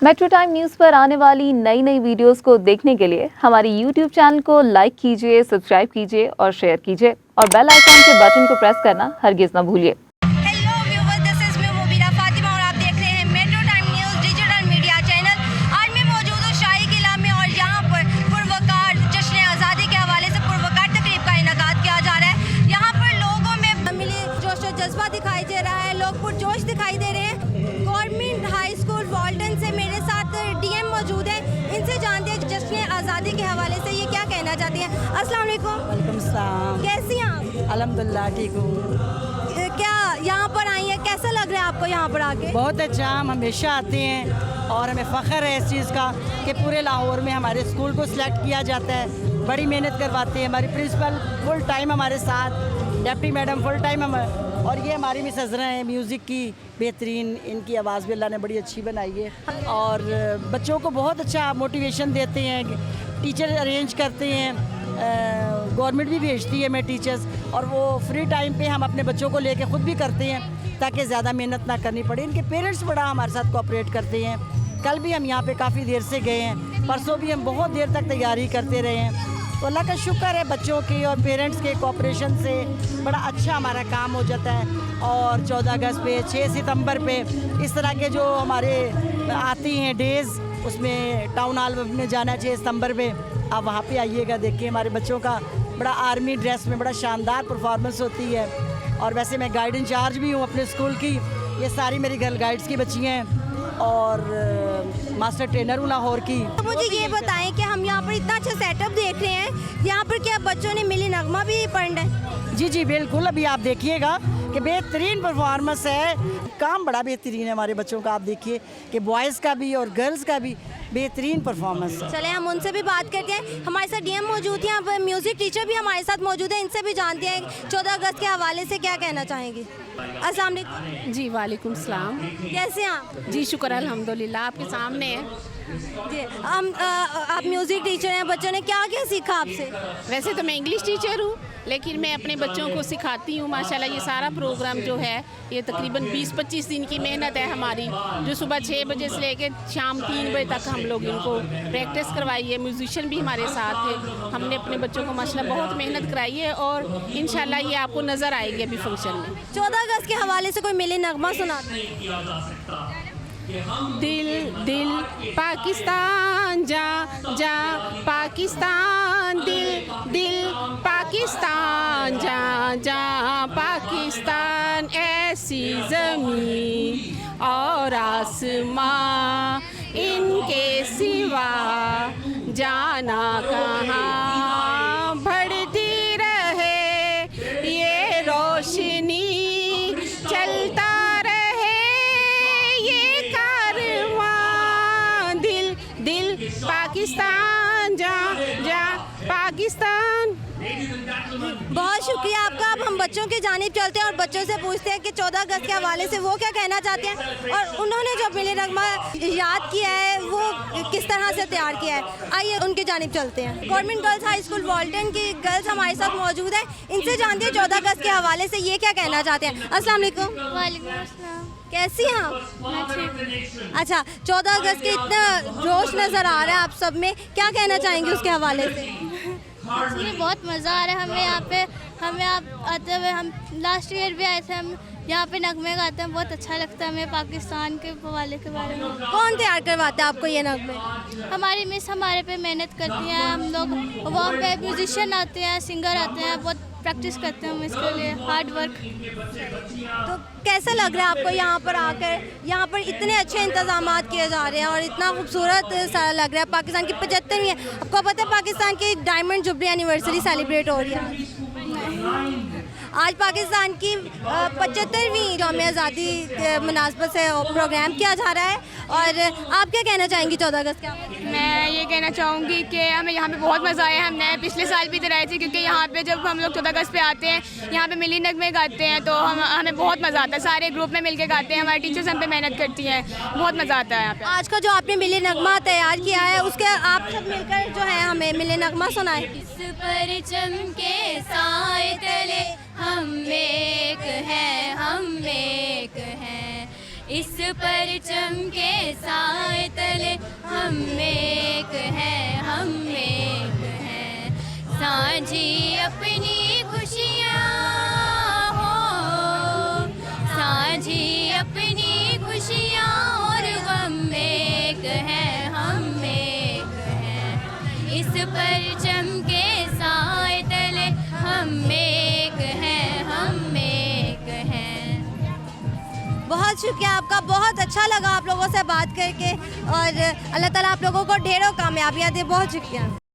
Metro time news पर आने वाली नई नई वीडियोस को देखने के लिए हमारी यूट्यूब चैनल को लाइक कीजिए, सब्सक्राइब कीजिए और शेयर कीजिए और बेल आइकॉन के बटन को प्रेस करना हरगिज ना भूलिए। Hello viewers, this is me Mubina Fatima और आप देख रहे हैं metro time news digital media channel. आज मैं मौजूद हूँ शाही किला में और यहाँ पर पुरवकार जश्न आज़ादी के हवाले से पुरवकार तकरीब का इनेकाद किया जा रहा है। यहाँ पर लोगों में मिली जोश और जज्बा दिखाई दे रहा है, लोग पुरजोश दिखाई दे रहे हैं। गवर्नमेंट हाई स्कूल वॉल्टन से मेरे साथ डीएम मौजूद है, इनसे जानते हैं जश्न आज़ादी के हवाले से ये क्या कहना चाहती हैं। अस्सलाम वालेकुम। वालेकुम सलाम। कैसी हैं आप? अल्हम्दुलिल्लाह ठीक हूँ। क्या यहाँ पर आई हैं, कैसा लग रहा है आपको यहाँ पर आके? बहुत अच्छा, हम हमेशा आते हैं और हमें फ़ख्र है इस चीज़ का कि पूरे लाहौर में हमारे स्कूल को सिलेक्ट किया जाता है। बड़ी मेहनत करवाते हैं, हमारी प्रिंसिपल फुल टाइम हमारे साथ, डिप्टी मैडम फुल टाइम हम, और ये हमारी मिस हज़रा हैं म्यूज़िक की बेहतरीन, इनकी आवाज़ भी अल्लाह ने बड़ी अच्छी बनाई है और बच्चों को बहुत अच्छा मोटिवेशन देते हैं, टीचर अरेंज करते हैं, गवर्नमेंट भी भेजती है मैं टीचर्स, और वो फ्री टाइम पे हम अपने बच्चों को लेके ख़ुद भी करते हैं ताकि ज़्यादा मेहनत ना करनी पड़े। इनके पेरेंट्स बड़ा हमारे साथ कोऑपरेट करते हैं। कल भी हम यहाँ पे काफ़ी देर से गए हैं, परसों भी हम बहुत देर तक तैयारी करते रहे हैं। तो अल्लाह का शुक्र है बच्चों के और पेरेंट्स के कोऑपरेशन से बड़ा अच्छा हमारा काम हो जाता है। और 14 अगस्त पे, 6 सितंबर पे इस तरह के जो हमारे आती हैं डेज़, उसमें टाउन हॉल में जाना चाहिए सितंबर में, आप वहाँ पे आइएगा, देखिए हमारे बच्चों का बड़ा आर्मी ड्रेस में बड़ा शानदार परफॉर्मेंस होती है। और वैसे मैं गाइड इंचार्ज भी हूँ अपने स्कूल की, ये सारी मेरी गर्ल गाइड्स की बच्चियाँ हैं और मास्टर ट्रेनर हूँ लाहौर की। तो मुझे ये बताएं कि हम यहाँ पर इतना अच्छा सेटअप देख रहे हैं, यहाँ पर क्या बच्चों ने मिली नगमा भी पढ़ना है? जी जी बिल्कुल, अभी आप देखिएगा कि बेहतरीन परफॉर्मेंस है, काम बड़ा बेहतरीन है हमारे बच्चों का। आप देखिए कि बॉयज़ का भी और गर्ल्स का भी बेहतरीन परफॉर्मेंस है। चले हम उनसे भी बात करते हैं। हमारे साथ डीएम मौजूद हैं, अब म्यूज़िक टीचर भी हमारे साथ मौजूद हैं, इनसे भी जानते हैं 14 अगस्त के हवाले से क्या कहना चाहेंगी। अस्सलाम वालेकुम। जी वालेकुम सलाम। कैसे हैं आप? जी शुक्र अल्हम्दुलिल्लाह, आपके सामने है। जी आप म्यूज़िक टीचर हैं, बच्चों ने क्या क्या सीखा आपसे? वैसे तो मैं इंग्लिश टीचर हूँ, लेकिन मैं अपने बच्चों को सिखाती हूँ माशाल्लाह। ये सारा प्रोग्राम जो है ये तकरीबन 20-25 दिन की मेहनत है हमारी, जो सुबह 6 बजे से लेकर शाम 3 बजे तक हम लोग इनको प्रैक्टिस करवाई है। म्यूजिशियन भी हमारे साथ है, हमने अपने बच्चों को माशाल्लाह बहुत मेहनत कराई है और इंशाल्लाह ये आपको नज़र आएगी अभी फंक्शन में। 14 अगस्त के हवाले से कोई मिली नगमा सुना दो। दिल दिल पाकिस्तान जा जा पाकिस्तान, दिल दिल पाकिस्तान जा जा पाकिस्तान, ऐसी ज़मीन और आसमां इनके सिवा जाना कहाँ, बढ़ती रहे ये रोशनी, चलता पाकिस्तान जा जा पाकिस्तान। बहुत शुक्रिया आपका। अब हम बच्चों की जानिब चलते हैं और बच्चों से पूछते हैं कि 14 अगस्त के हवाले से वो क्या कहना चाहते हैं और उन्होंने जो मिली नगमा याद किया है वो किस तरह से तैयार किया है। आइए उनकी जानिब चलते हैं। गवर्नमेंट गर्ल्स हाई स्कूल वॉल्टन की गर्ल्स हमारे साथ मौजूद है, इनसे जानते हैं 14 अगस्त के हवाले से ये क्या कहना चाहते हैं। अस्सलाम वालेकुम। वालेकुम अस्सलाम। कैसी हैं आप? अच्छा, 14 अगस्त के इतना जोश नज़र आ रहा है आप सब में, क्या कहना चाहेंगे उसके हवाले से? मुझे बहुत मज़ा आ रहा है। हमें यहाँ पे आते हुए, हम लास्ट ईयर भी आए थे, हम यहाँ पे नगमे गाते हैं, बहुत अच्छा लगता है हमें पाकिस्तान के हवाले के बारे में। कौन तैयार करवाता है आपको ये नगमे? हमारी मिस हमारे पे मेहनत करती हैं, हम लोग वहाँ पे म्यूजिशियन आते हैं, सिंगर आते हैं, बहुत प्रैक्टिस करते हैं हम इसके लिए, हार्ड वर्क। तो कैसा लग रहा है आपको यहाँ पर आकर? यहाँ पर इतने अच्छे इंतजाम किए जा रहे हैं और इतना खूबसूरत सारा लग रहा है। पाकिस्तान की 75वीं है, आपको पता है पाकिस्तान की डायमंड जुबली एनिवर्सरी सेलिब्रेट हो रही है आज पाकिस्तान की 75वीं यौम आज़ादी के मुनासबत से प्रोग्राम किया जा रहा है। और आप क्या कहना चाहेंगी 14 अगस्त का? मैं ये कहना चाहूँगी कि हमें यहाँ पे बहुत मज़ा आया। हमने पिछले साल भी इधर आए थे, क्योंकि यहाँ पे जब हम लोग 14 अगस्त पे आते हैं, यहाँ पे मिली नगमे गाते हैं, तो हमें बहुत मज़ा आता है। सारे ग्रुप में मिलके गाते हैं, हमारी टीचर्स हम पे मेहनत करती हैं, बहुत मज़ा आता है यहाँ पे। आज का जो आपने मिली नगमा तैयार किया है, उसके आप सब मिलकर जो है हमें मिली नगमा सुनाए। इस परचम के साए तले हम एक हैं, हम एक हैं, इस परचम के साए तले हम एक हैं, हम एक हैं। साझी अपनी खुशियाँ हो, साझी अपनी खुशियाँ और गम एक हैं, हम एक हैं। इस परचम के साए तले हम एक हैं, हम एक हैं। बहुत शुक्रिया आपका, बहुत अच्छा लगा आप लोगों से बात करके और अल्लाह ताला आप लोगों को ढेरों कामयाबियाँ दे। बहुत शुक्रिया।